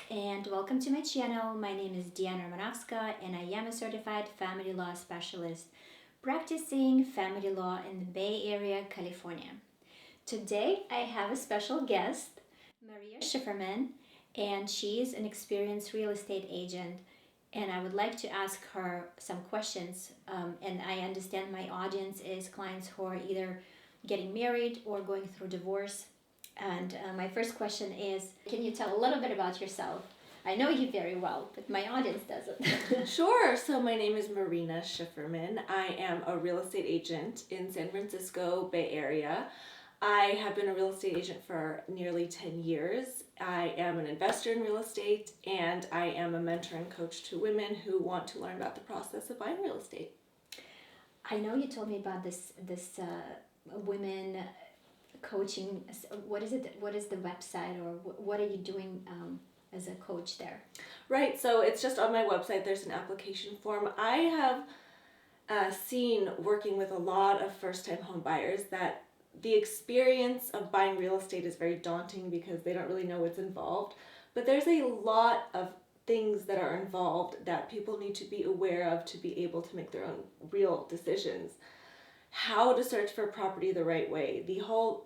and welcome to my channel. My name is Diana Romanovska and I am a certified family law specialist practicing family law in the Bay Area, California. Today I have a special guest, Marina Shiferman, and she is an experienced real estate agent, and I would like to ask her some questions. And I understand my audience is clients who are either getting married or going through divorce. And my first question is, can you tell a little bit about yourself? I know you very well, but my audience doesn't. Sure. So my name is Marina Shiferman. I am a real estate agent in San Francisco Bay Area. I have been a real estate agent for nearly 10 years. I am an investor in real estate, and I am a mentor and coach to women who want to learn about the process of buying real estate. I know you told me about this women coaching. What is it? What is the website, or what are you doing as a coach there? Right, so it's just on my website. There's an application form. I have seen, working with a lot of first-time home buyers, that the experience of buying real estate is very daunting because they don't really know what's involved. But there's a lot of things that are involved that people need to be aware of to be able to make their own real decisions. How to search for property the right way,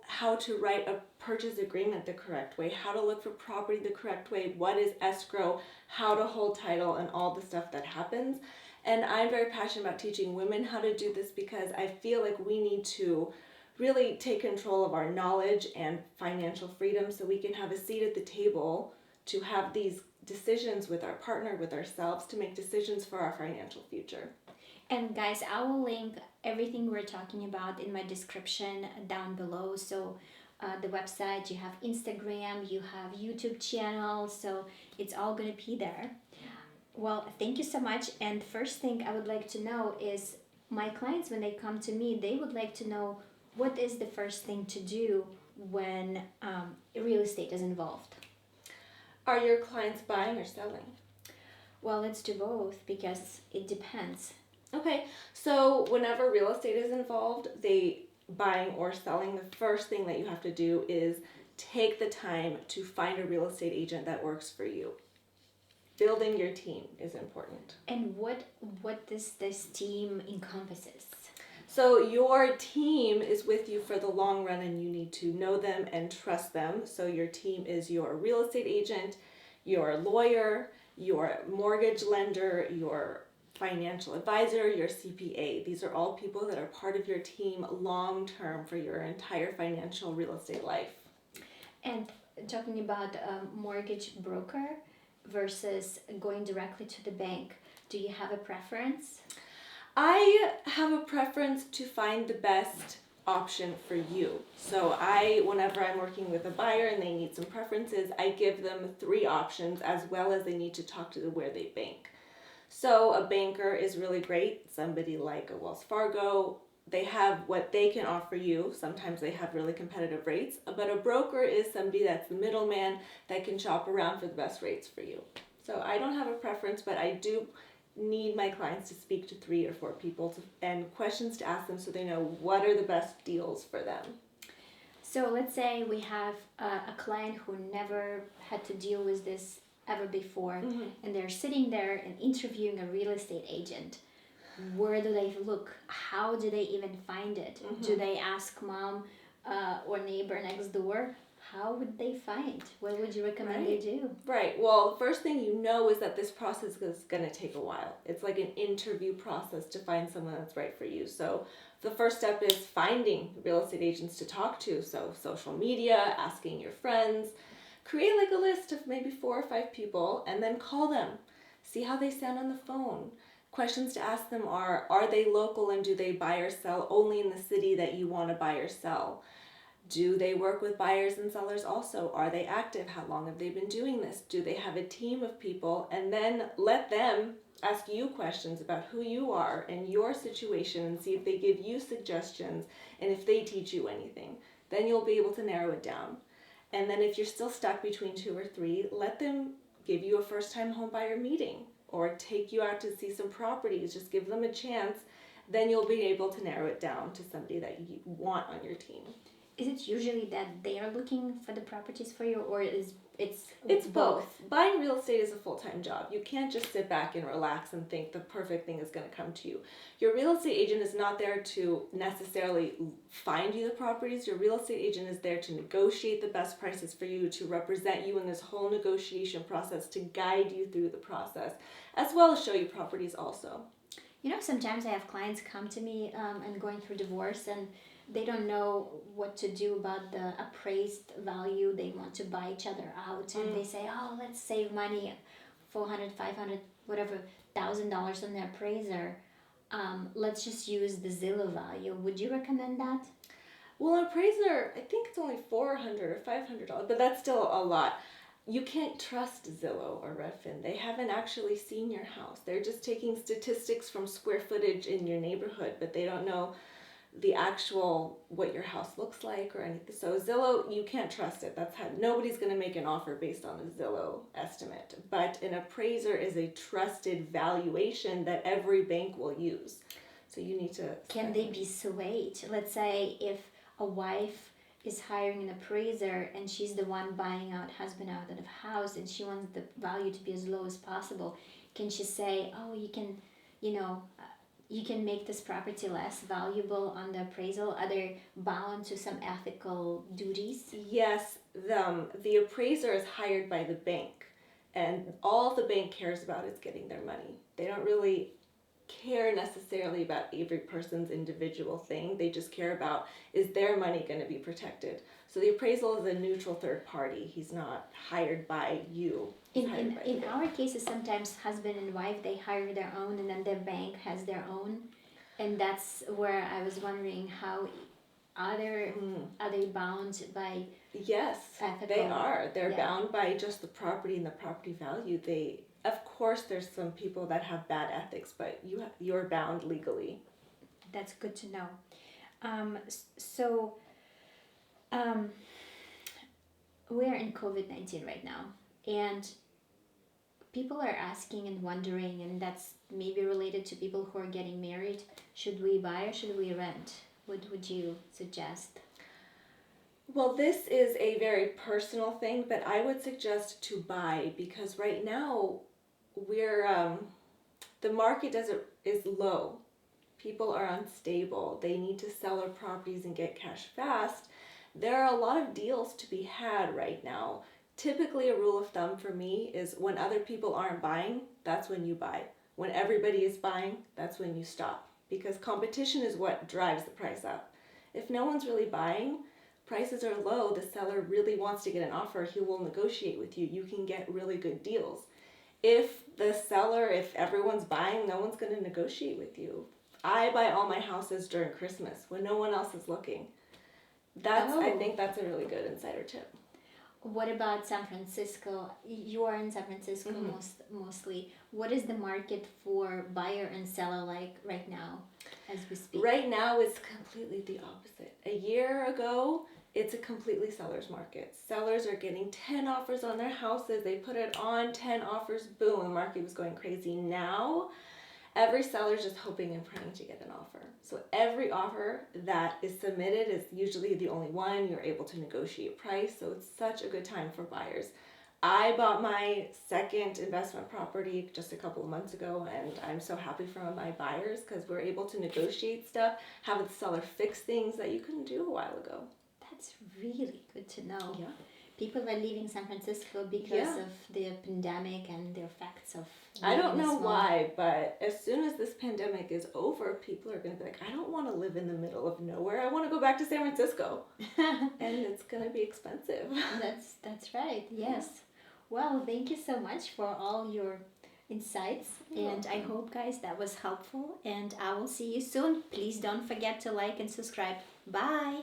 how to write a purchase agreement the correct way, how to look for property the correct way, what is escrow, how to hold title, and all the stuff that happens. And I'm very passionate about teaching women how to do this because I feel like we need to really take control of our knowledge and financial freedom so we can have a seat at the table to have these decisions with our partner, with ourselves, to make decisions for our financial future. And guys, I will link everything we're talking about in my description down below. So the website, you have Instagram, you have YouTube channel, so it's all going to be there. Well, thank you so much. And first thing I would like to know is, my clients, when they come to me, they would like to know what is the first thing to do when real estate is involved. Are your clients buying or selling? Well, let's do both because it depends. Okay, so whenever real estate is involved, buying or selling, the first thing that you have to do is take the time to find a real estate agent that works for you. Building your team is important. And what does this team encompasses? So your team is with you for the long run, and you need to know them and trust them. So your team is your real estate agent, your lawyer, your mortgage lender, your financial advisor, your CPA. These are all people that are part of your team long term for your entire financial real estate life. And talking about a mortgage broker versus going directly to the bank, do you have a preference? I have a preference to find the best option for you. So whenever I'm working with a buyer and they need some preferences, I give them 3 options, as well as they need to talk to where they bank. So a banker is really great, somebody like a Wells Fargo. They have what they can offer you. Sometimes they have really competitive rates, but a broker is somebody that's the middleman that can shop around for the best rates for you. So I don't have a preference, but I do need my clients to speak to 3 or 4 people and questions to ask them so they know what are the best deals for them. So let's say we have a client who never had to deal with this ever before, and they're sitting there and interviewing a real estate agent. Where do they look? How do they even find it? Do they ask mom or neighbor next door? How would they find? What would you recommend they do? Right. Well, the first thing you know is that this process is going to take a while. It's like an interview process to find someone that's right for you. So the first step is finding real estate agents to talk to. So social media, asking your friends. Create like a list of maybe 4 or 5 people and then call them. See how they sound on the phone. Questions to ask them are they local, and do they buy or sell only in the city that you want to buy or sell? Do they work with buyers and sellers also? Are they active? How long have they been doing this? Do they have a team of people? And then let them ask you questions about who you are and your situation, and see if they give you suggestions and if they teach you anything. Then you'll be able to narrow it down. And then if you're still stuck between 2 or 3, let them give you a first-time home buyer meeting or take you out to see some properties. Just give them a chance. Then you'll be able to narrow it down to somebody that you want on your team. Is it usually that they are looking for the properties for you, or It's both. Buying real estate is a full-time job. You can't just sit back and relax and think the perfect thing is going to come to you. Your real estate agent is not there to necessarily find you the properties. Your real estate agent is there to negotiate the best prices for you, to represent you in this whole negotiation process, to guide you through the process, as well as show you properties also. You know, sometimes I have clients come to me and going through divorce, and they don't know what to do about the appraised value. They want to buy each other out, and they say, oh, let's save money, 400, 500, whatever, $1,000 on the appraiser. Let's just use the Zillow value. Would you recommend that? Well, an appraiser, I think it's only $400 or $500, but that's still a lot. You can't trust Zillow or Redfin. They haven't actually seen your house. They're just taking statistics from square footage in your neighborhood, but they don't know the actual what your house looks like or anything. So Zillow, you can't trust it. That's how nobody's going to make an offer based on a Zillow estimate. But an appraiser is a trusted valuation that every bank will use. So you need to. Can they be swayed? Let's say if a wife is hiring an appraiser and she's the one buying out husband out of the house and she wants the value to be as low as possible, can she say, oh, you can, you can make this property less valuable on the appraisal? Are they bound to some ethical duties? Yes, the appraiser is hired by the bank, and all the bank cares about is getting their money. They don't really care necessarily about every person's individual thing. They just care about, is their money going to be protected? So the appraisal is a neutral third party. He's not hired by you. In our cases, sometimes husband and wife, they hire their own, and then the bank has their own. And that's where I was wondering, how are they bound by Yes, ethical? they are. They're bound by just the property and the property value. Of course, there's some people that have bad ethics, but you're bound legally. That's good to know. We're in COVID-19 right now, and people are asking and wondering, and that's maybe related to people who are getting married. Should we buy or should we rent? What would you suggest? Well, this is a very personal thing, but I would suggest to buy, because right now the market is low. People are unstable. They need to sell their properties and get cash fast. There are a lot of deals to be had right now. Typically, a rule of thumb for me is when other people aren't buying, that's when you buy. When everybody is buying, that's when you stop, because competition is what drives the price up. If no one's really buying, prices are low, the seller really wants to get an offer, he will negotiate with you. You can get really good deals. If everyone's buying, no one's going to negotiate with you. I buy all my houses during Christmas when no one else is looking. I think that's a really good insider tip. What about San Francisco? You are in San Francisco mostly. What is the market for buyer and seller like right now as we speak? Right now, it's completely the opposite. A year ago, it's a completely seller's market. Sellers are getting 10 offers on their houses. They put it on, 10 offers, boom, the market was going crazy. Now, every seller's just hoping and praying to get an offer. So every offer that is submitted is usually the only one. You're able to negotiate price. So it's such a good time for buyers. I bought my second investment property just a couple of months ago, and I'm so happy for my buyers because we're able to negotiate stuff, have the seller fix things that you couldn't do a while ago. That's really good to know. Yeah. People are leaving San Francisco because of the pandemic and the effects of. I don't know why, but as soon as this pandemic is over, people are going to be like, I don't want to live in the middle of nowhere. I want to go back to San Francisco. And it's going to be expensive. That's right. Yes. Well, thank you so much for all your insights. And I hope, guys, that was helpful. And I will see you soon. Please don't forget to like and subscribe. Bye.